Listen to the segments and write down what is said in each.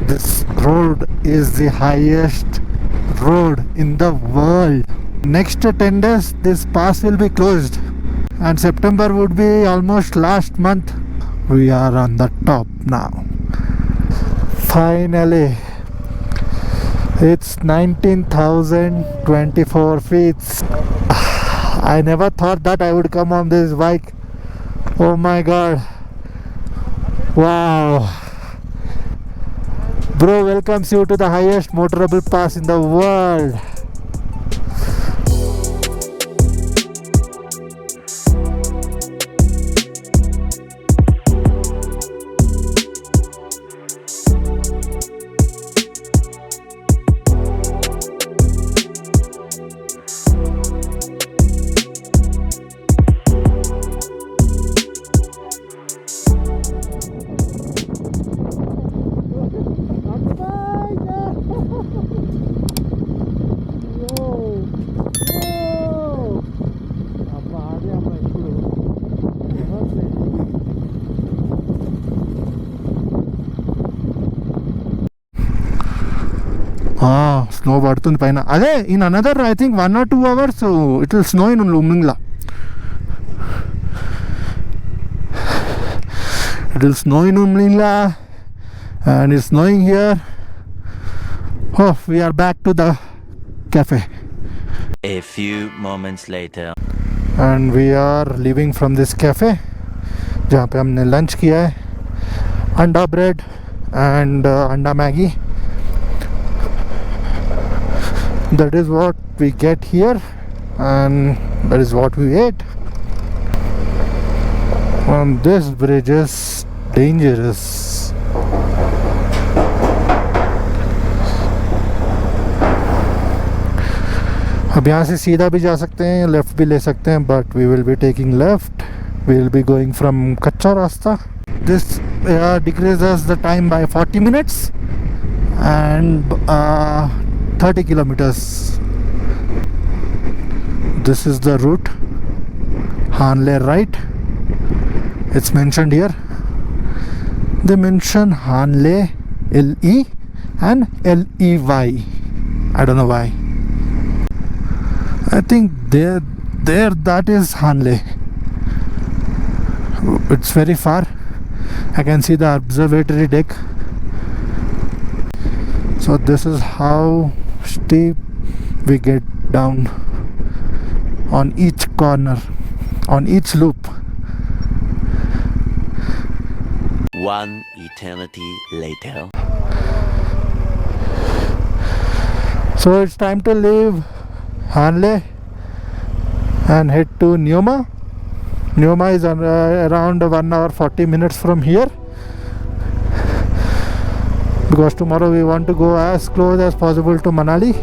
This road is the highest road in the world. Next 10 days, this pass will be closed, and September would be almost last month. We are on the top now. Finally, it's 19,024 feet. I never thought that I would come on this bike. Oh my god. Wow. Bro welcomes you to the highest motorable pass in the world. Snow పడుతుంది పైన. అదే in another I think 1 or 2 hours it will snow in లుమ్నింగ్లా. It will snow in Umlingla and it's snowing here. Oh, we are back to the cafe. A few moments later. And we are leaving from this cafe जहाँ पे हमने lunch किया है. अंडा bread and अंडा Maggi. That is what we get here and that is what we ate. And this bridge is dangerous. अब यहाँ से सीधा भी जा सकते हैं, लेफ्ट भी ले सकते हैं, but we will be taking left. We will be going from कच्चा रास्ता. This decreases the time by 40 minutes and 30 kilometers. This is the route. Hanle right. It's mentioned here. They mention Hanle LE and LEY. I don't know why. I think there that is Hanle. It's very far. I can see the observatory deck. So this is how steep we get down on each corner, on each loop. One eternity later. So it's time to leave Hanle and head to Neoma. Neoma is around 1 hour 40 minutes from here, because tomorrow we want to go as close as possible to Manali.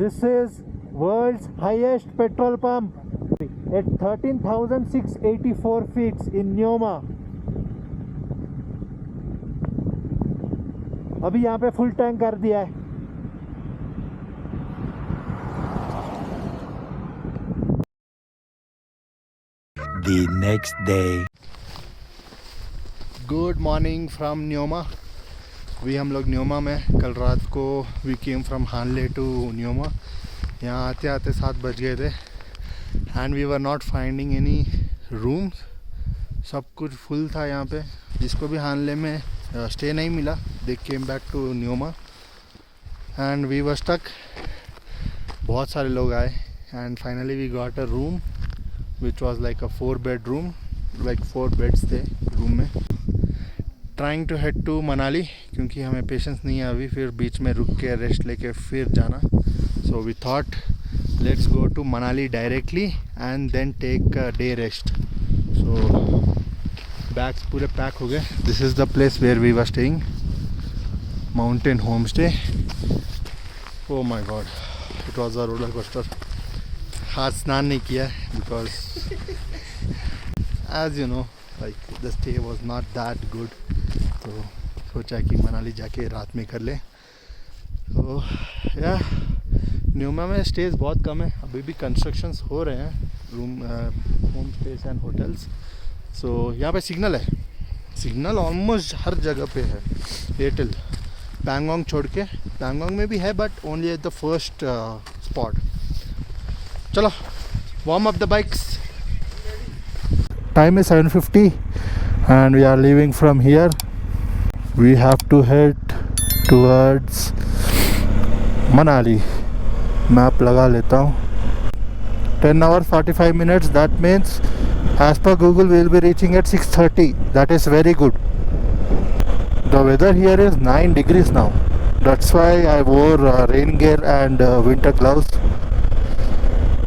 This is world's highest petrol pump at 13,684 feet in Neoma. अभी यहाँ पे full tank कर दिया है. The next day. Good morning from Nyoma. अभी हम लोग न्योमा में, कल रात को we came from Hanle to Nyoma. यहाँ आते आते 7 बज गए थे and we were not finding any rooms. सब कुछ फुल था यहाँ पे. जिसको भी हानले में स्टे नहीं मिला, they came back to Nyoma and we were stuck. बहुत सारे लोग आए and finally we got a room which was like a 4 bedroom like 4 beds थे रूम में. Trying to head to Manali क्योंकि हमें पेशेंस नहीं है अभी फिर बीच में रुक के रेस्ट लेके फिर जाना. So we thought let's go to Manali directly and then take day rest. So bags पूरे पैक हो गए. This is the place where we were staying, mountain homestay. Oh my God, it was a roller coaster. आज स्नान नहीं किया because as you know like the stay was not that good. तो सोचा कि मनाली जाके रात में कर ले. तो या न्यूमा में स्टेज बहुत कम है. अभी भी कंस्ट्रक्शंस हो रहे हैं room home stage and hotels. So यहाँ पे सिग्नल है. सिग्नल ऑलमोस्ट हर जगह पे है. एयरटेल पैंगोंग छोड़ के, पैंगोंग में भी है but only at the first spot. चलो warm up the bikes. Time is 7:50 and we are leaving from here. We have to head towards Manali. Map लगा लेता हूँ. 10 hours 45 minutes. That means as per Google we will be reaching at 6:30. That is very good. The weather here is 9 degrees now. That's why I wore rain gear and winter gloves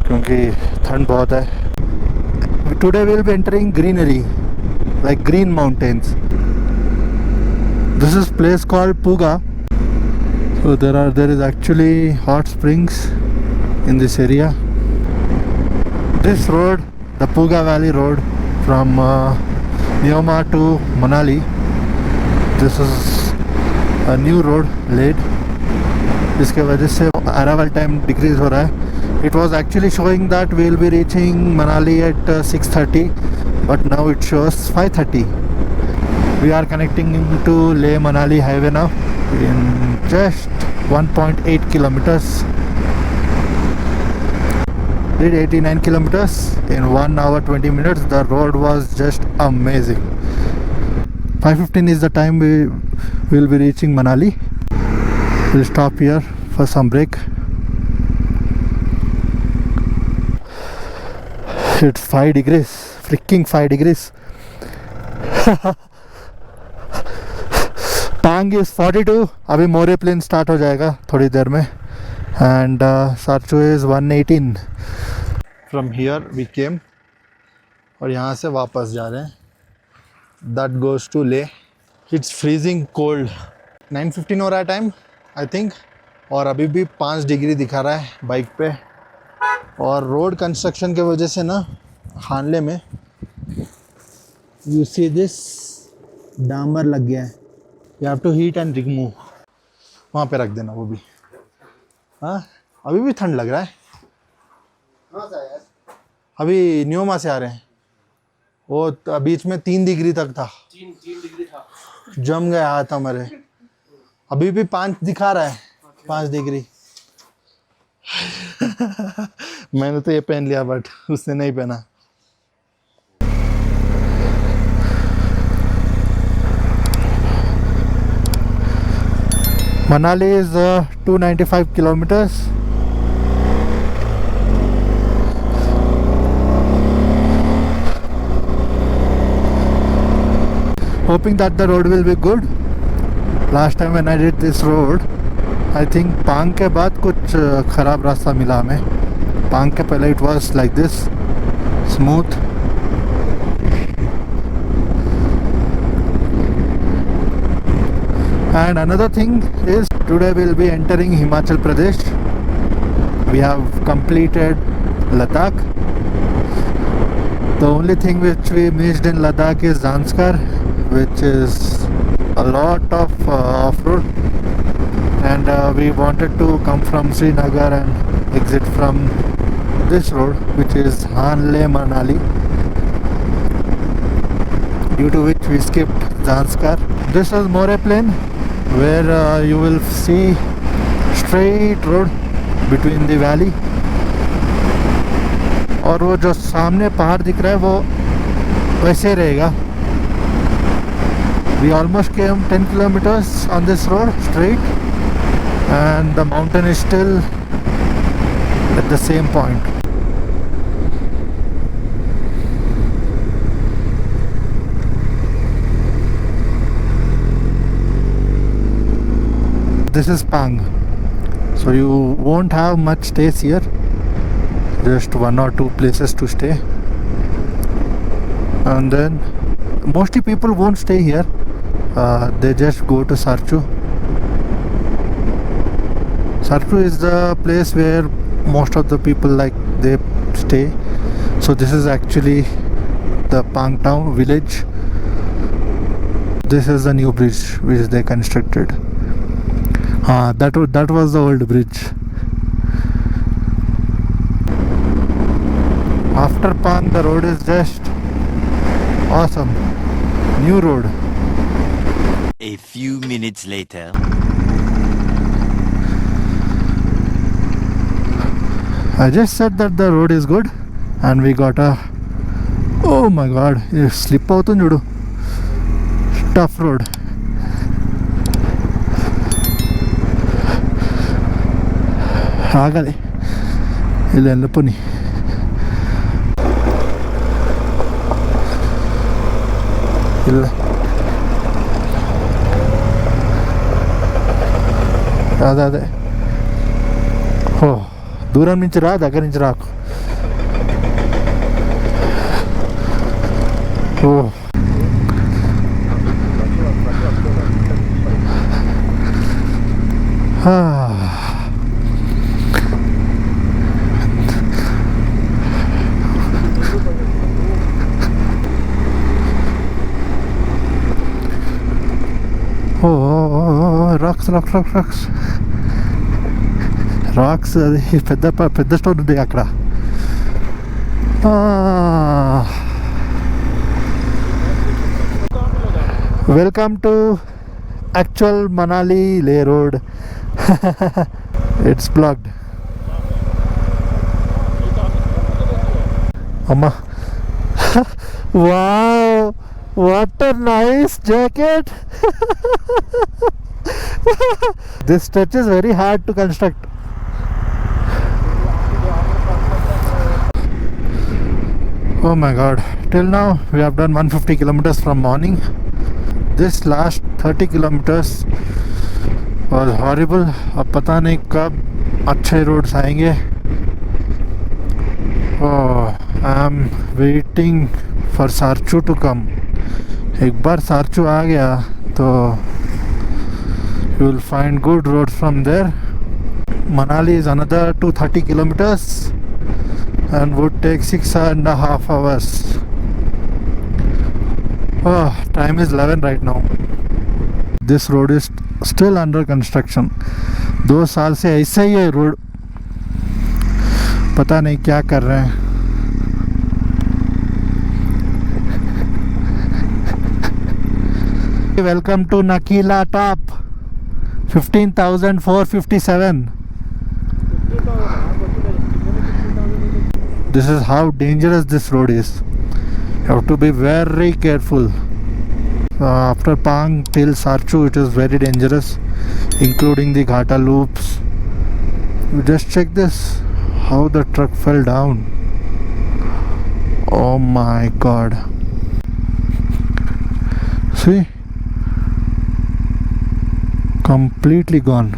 क्योंकि ठंड बहुत है. Today we will be entering greenery like green mountains. This is place called Puga. So there is actually hot springs in this area. This road, the Puga Valley Road from Neoma to Manali, this is a new road laid. जिसके वजह से arrival time decrease हो रहा है. It was actually showing that we will be reaching Manali at 6:30, but now it shows 5:30. We are connecting to Leh Manali highway now in just 1.8 kilometers. Did 89 kilometers in 1 hour 20 minutes. The road was just amazing. 5:15 is the time we will be reaching Manali. We'll stop here for some break. It's 5 degrees, freaking 5 degrees. टांग is 42. अभी मोरे plane start हो जाएगा थोड़ी देर में. And Sarchu is 118. From here we came और यहाँ से वापस जा रहे हैं. That goes to Leh. It's freezing cold. 9:15 हो रहा है टाइम आई थिंक. और अभी भी 5 डिग्री दिखा रहा है बाइक पे. और रोड कंस्ट्रक्शन के वजह से ना हानले में यू सी दिस डामर लग गया है. You have to heat and remove. वहाँ पे रख देना वो भी. हाँ अभी भी ठंड लग रहा है. अभी न्योमा से आ रहे हैं. वो बीच में 3 डिग्री तक था. 3 डिग्री था. जम गया हाथ हमारे. अभी भी 5 दिखा रहा है. 5 डिग्री. मैंने तो ये पहन लिया बट उसने नहीं पहना. Manali is 295 kilometers. Hoping that the road will be good. Last time when I did this road, I think पांग के बाद कुछ ख़राब रास्ता मिला हमें. पांग के पहले it was like this, smooth. And another thing is today we'll be entering Himachal Pradesh. We have completed Ladakh. The only thing which we missed in Ladakh is Zanskar, which is a lot of off-road. And we wanted to come from Srinagar and exit from this road, which is Hanle Manali, due to which we skipped Zanskar. This is More Plain, where you will see straight road between the valley. और वो जो सामने पहाड़ दिख रहा है वो वैसे रहेगा. We almost came 10 kilometers on this road straight, and the mountain is still at the same point. this is Pang. So you won't have much stays here. Just 1 or 2 places to stay. And then mostly people won't stay here. They just go to Sarchu. Sarchu is the place where most of the people they stay. So this is actually the Pang town village. This is the new bridge which they constructed. That was the old bridge. After Pang, the road is just awesome. New road. A few minutes later. I just said that the road is good, and we got a, oh my god, slip out on tough road. ಆಗಲಿ ಇಲ್ಲ ಪುನಿ ಇಲ್ಲ అదే ఓ దూరం నుంచి రా దగ్గర నుంచి రాకు ఓ రాక్స్ అది పెద్ద స్టోన్ ఉంది అక్కడ. వెల్కమ్ టు యాక్చువల్ మనాలి లే రోడ్. It's blocked. అమ్మా wow, what a nice jacket. This stretch is very hard to construct. Oh my god, till now we have done 150 kilometers from morning. This last 30 kilometers was horrible. अब पता नहीं कब अच्छे roads आएंगे. Oh, I am waiting for Sarchu to come. एक बार सारचू आ गया तो you will find good roads from there. Manali is another 230 kilometers and would take 6.5 hours. Oh, time is 11 right now. This road is still under construction. 2 साल से ऐसा ही है road, पता नहीं क्या कर रहे हैं. Welcome to Nakila Top. 15,457. This is how dangerous this road is. You have to be very careful. After Pang till Sarchu it is very dangerous, including the Ghata loops. You just check this, how the truck fell down. Oh my god. See, completely gone.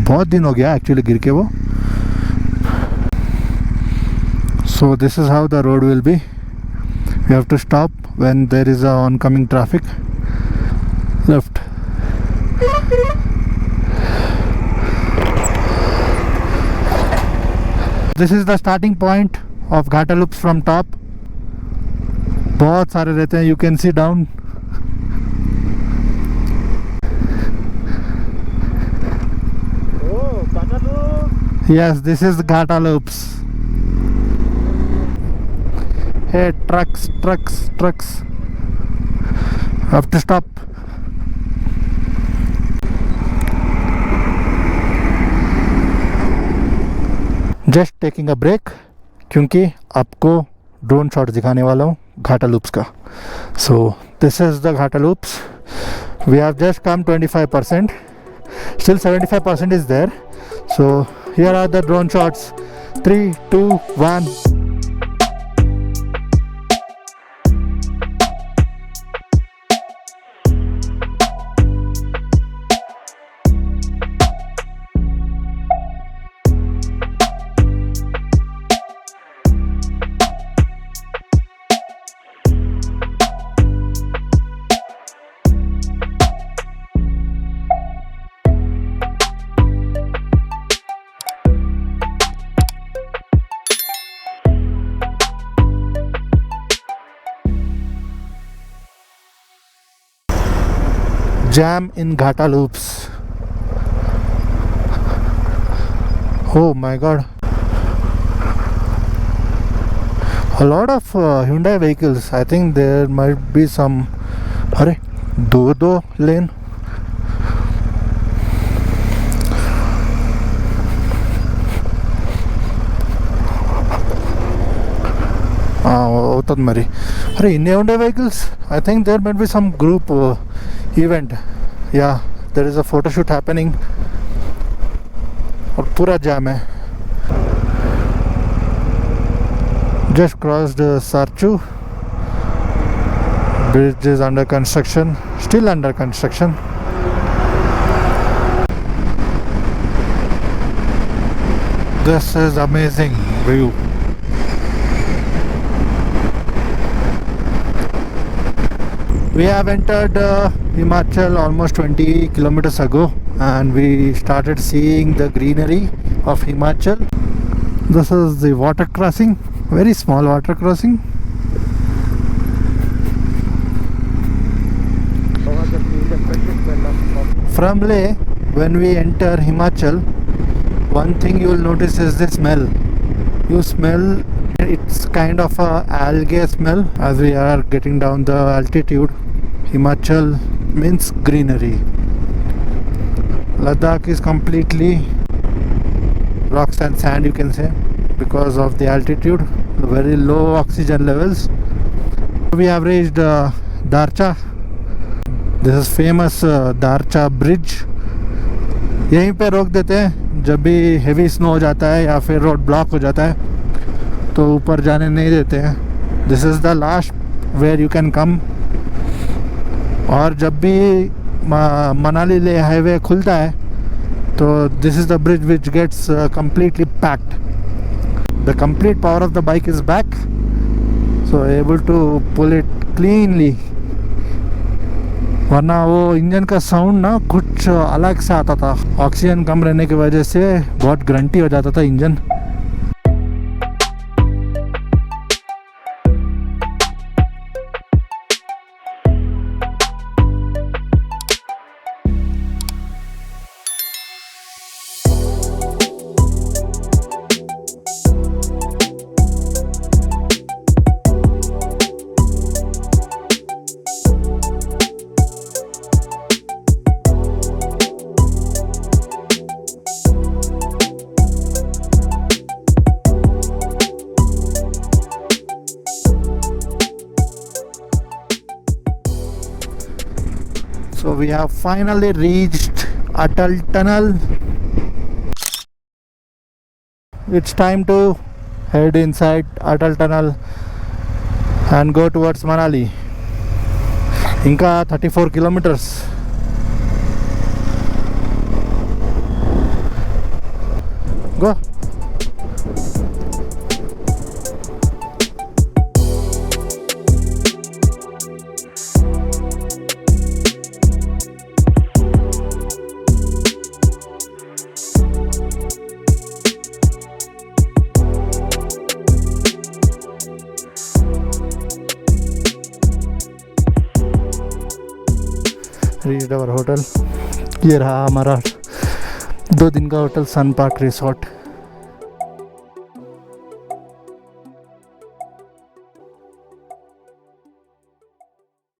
बहुत दिन हो गया actually गिर के वो. So this is how the road will be. You have to stop when there is a oncoming traffic. Left. This is the starting point of Ghata loops from top. बहुत सारे रहते हैं. You can see down. Yes, this is the Ghata loops. Hey, trucks. Have to stop. Just taking a break क्योंकि आपको drone shot दिखाने वाला हूँ Ghata loops का. So this is the Ghata loops. We have just come 25%. Still 75% is there. So here are the drone shots. 3, 2, 1. jam in Ghata loops. Oh my god. A lot of Hyundai vehicles. I think there might be some. Arey, do lane. Mari. Arey, in Hyundai vehicles, I think there might be some group event. Yeah, there is a photo shoot happening. और पूरा जाम है. Just crossed Sarchu. Bridge is under construction. Still under construction. This is amazing view. We have entered Himachal almost 20 kilometers ago, and we started seeing the greenery of Himachal. This is the water crossing, very small water crossing. From Leh, when we enter Himachal, one thing you will notice is the smell. You smell, it's kind of a algae smell. As we are getting down the altitude, Himachal means greenery. Ladakh is completely rocks and sand, you can say, because of the altitude, the very low oxygen levels. We have reached Darcha. This is famous Darcha bridge. यहीं पे रोक देते हैं जब भी heavy snow हो जाता है या फिर रोड ब्लॉक हो जाता है तो ऊपर जाने नहीं देते हैं. This is the last where you can come. और जब भी मनाली ले हाईवे खुलता है तो this is the bridge which gets completely packed. The complete power of the bike is back, so able to pull it cleanly. वरना वो engine का sound ना कुछ अलग से आता था. ऑक्सीजन कम रहने की वजह से बहुत ग्रंटी हो जाता था engine. So we have finally reached Atal Tunnel. It's time to head inside Atal Tunnel and go towards Manali. Inka 34 kilometers. Go. Reached our hotel. ये रहा हमारा 2 दिन का होटल सन पार्क रिसोर्ट.